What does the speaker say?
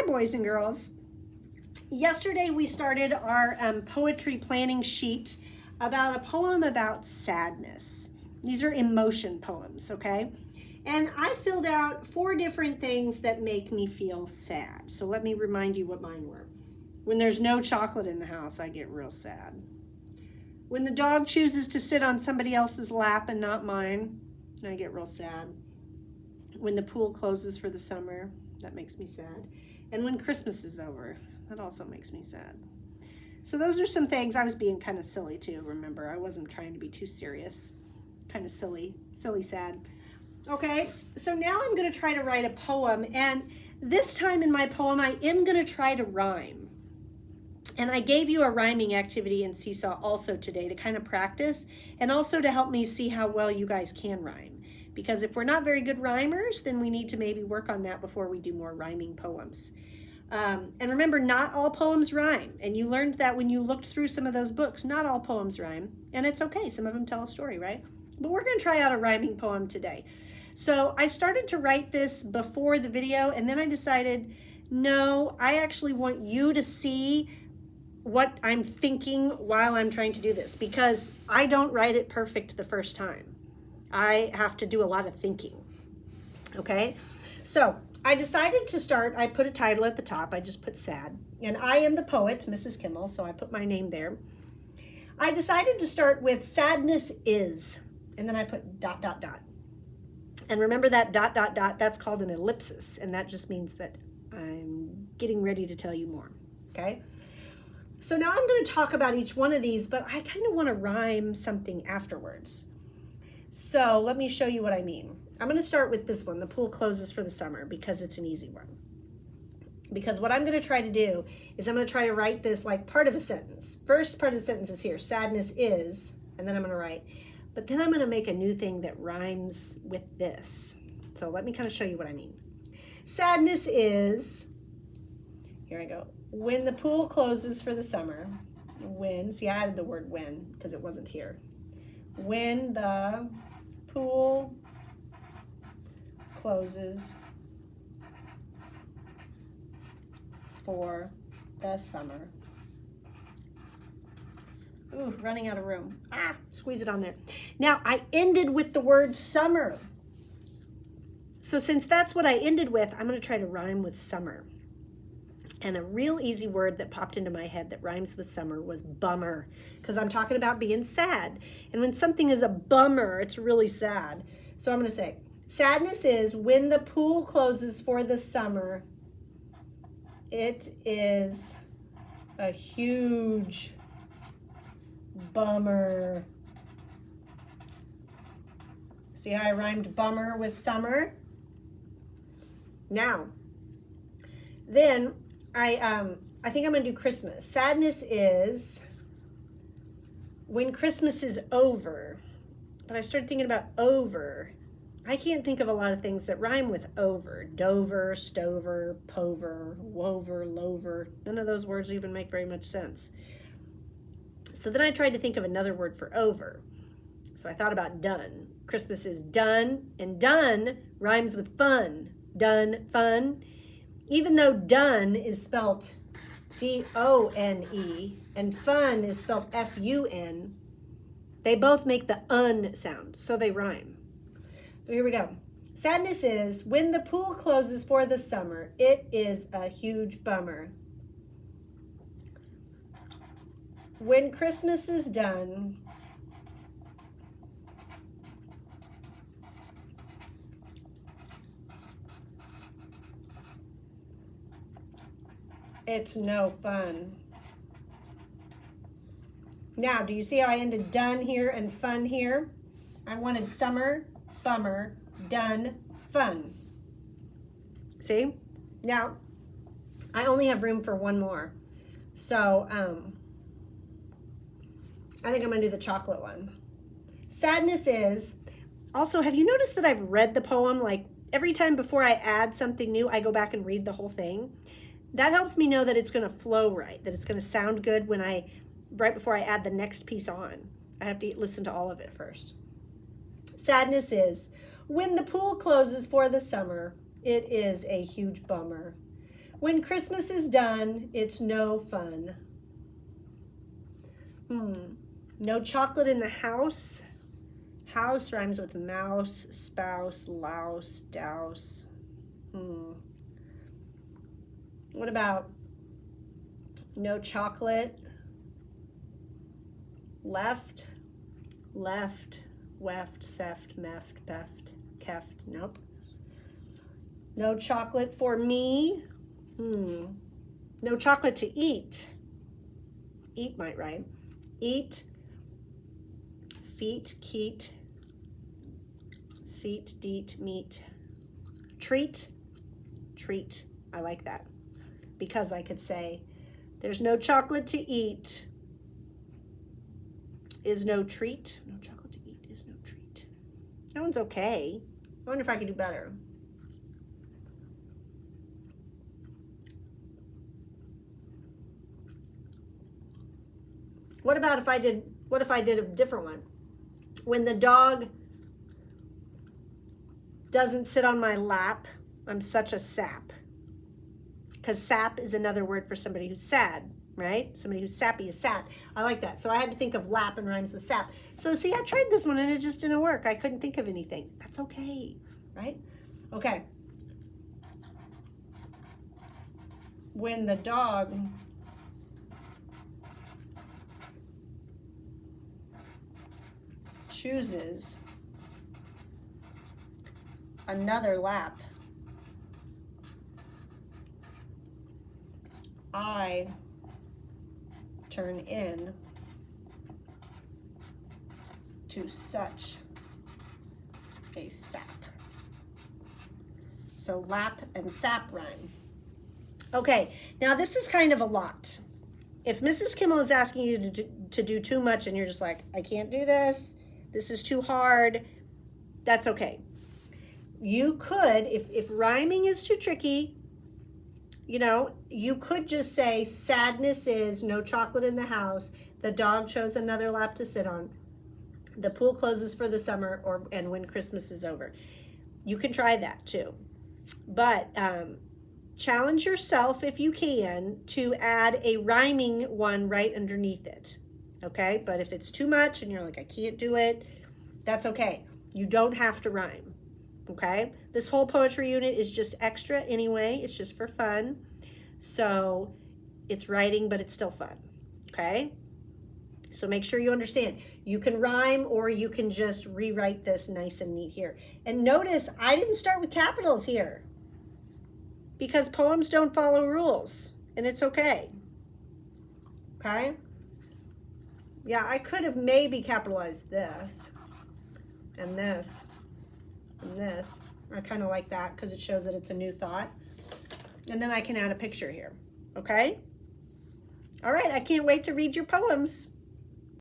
Hi, boys and girls. Yesterday we started our poetry planning sheet about a poem about sadness. These are emotion poems, okay? And I filled out 4 different things that make me feel sad. So let me remind you what mine were. When there's no chocolate in the house, I get real sad. When the dog chooses to sit on somebody else's lap and not mine, I get real sad. When the pool closes for the summer, that makes me sad. And when Christmas is over, that also makes me sad. So those are some things. I was being kind of silly too, remember. I wasn't trying to be too serious. Kind of silly, sad. Okay, so now I'm going to try to write a poem. And this time in my poem, I am going to try to rhyme. And I gave you a rhyming activity in Seesaw also today to kind of practice and also to help me see how well you guys can rhyme. Because if we're not very good rhymers, then we need to maybe work on that before we do more rhyming poems. And remember, not all poems rhyme. And you learned that when you looked through some of those books. Not all poems rhyme. And it's okay. Some of them tell a story, right? But we're going to try out a rhyming poem today. So I started to write this before the video, and then I decided, no, I actually want you to see what I'm thinking while I'm trying to do this, because I don't write it perfect the first time. I have to do a lot of thinking. Okay, so I decided to start. I put a title at the top. I just put sad, and I am the poet, Mrs. Kimmel, so I put my name there. I decided to start with sadness is, and then I put ... And remember that ... that's called an ellipsis, and that just means that I'm getting ready to tell you more. Okay, so now I'm going to talk about each one of these, but I kind of want to rhyme something afterwards. So let me show you what I mean. I'm going to start with this one, the pool closes for the summer, because it's an easy one. Because what I'm going to try to do is I'm going to try to write this like part of a sentence. First part of the sentence is here, sadness is, and then I'm going to write, but then I'm going to make a new thing that rhymes with this. So let me kind of show you what I mean. Sadness is, here I go, when the pool closes for the summer, when, see I added the word when because it wasn't here. When the pool closes for the summer. Ooh, running out of room. Squeeze it on there. Now, I ended with the word summer. So since that's what I ended with, I'm going to try to rhyme with summer. And a real easy word that popped into my head that rhymes with summer was bummer, because I'm talking about being sad. And when something is a bummer, it's really sad. So I'm going to say, sadness is when the pool closes for the summer. It is a huge bummer. See how I rhymed bummer with summer? Now, then I think I'm going to do Christmas. Sadness is when Christmas is over. But I started thinking about over. I can't think of a lot of things that rhyme with over. Dover, stover, pover, wover, lover. None of those words even make very much sense. So then I tried to think of another word for over. So I thought about done. Christmas is done, and done rhymes with fun. Done, fun. Even though done is spelled D-O-N-E and fun is spelled F-U-N, they both make the un sound, so they rhyme. So here we go. Sadness is when the pool closes for the summer. It is a huge bummer. When Christmas is done, it's no fun. Now, do you see how I ended done here and fun here? I wanted summer, bummer, done, fun. See? Now, I only have room for one more. So, I think I'm going to do the chocolate one. Sadness is, also, have you noticed that I've read the poem, like every time before I add something new, I go back and read the whole thing? That helps me know that it's going to flow right, that it's going to sound good when right before I add the next piece on. I have to listen to all of it first. Sadness is, when the pool closes for the summer, it is a huge bummer. When Christmas is done, it's no fun. No chocolate in the house. House rhymes with mouse, spouse, louse, douse. What about no chocolate? Left, left, weft, seft, meft, beft, keft. Nope. No chocolate for me. No chocolate to eat. Eat might rhyme. Eat, feet, keet, seat, deet, meat. Treat, treat. I like that. Because I could say, there's no chocolate to eat is no treat. No chocolate to eat is no treat. That one's okay. I wonder if I could do better. What if I did a different one? When the dog doesn't sit on my lap, I'm such a sap. Because sap is another word for somebody who's sad, right? Somebody who's sappy is sad. I like that. So I had to think of lap and rhymes with sap. So see, I tried this one and it just didn't work. I couldn't think of anything. That's okay, right? Okay. When the dog chooses another lap, I turn in to such a sap. So lap and sap rhyme. Okay, now this is kind of a lot. If Mrs. Kimmel is asking you to do too much and you're just like, I can't do this, this is too hard, that's okay. You could, if rhyming is too tricky, you know, you could just say sadness is no chocolate in the house, the dog chose another lap to sit on, the pool closes for the summer, and when Christmas is over. You can try that too. But challenge yourself if you can to add a rhyming one right underneath it. Okay, but if it's too much and you're like, I can't do it, that's okay. You don't have to rhyme. Okay, this whole poetry unit is just extra anyway. It's just for fun. So it's writing, but it's still fun. Okay, so make sure you understand. You can rhyme or you can just rewrite this nice and neat here. And notice I didn't start with capitals here because poems don't follow rules, and it's okay. Okay. Yeah, I could have maybe capitalized this and this and this. I kind of like that because it shows that it's a new thought. And then I can add a picture here, okay? All right, I can't wait to read your poems.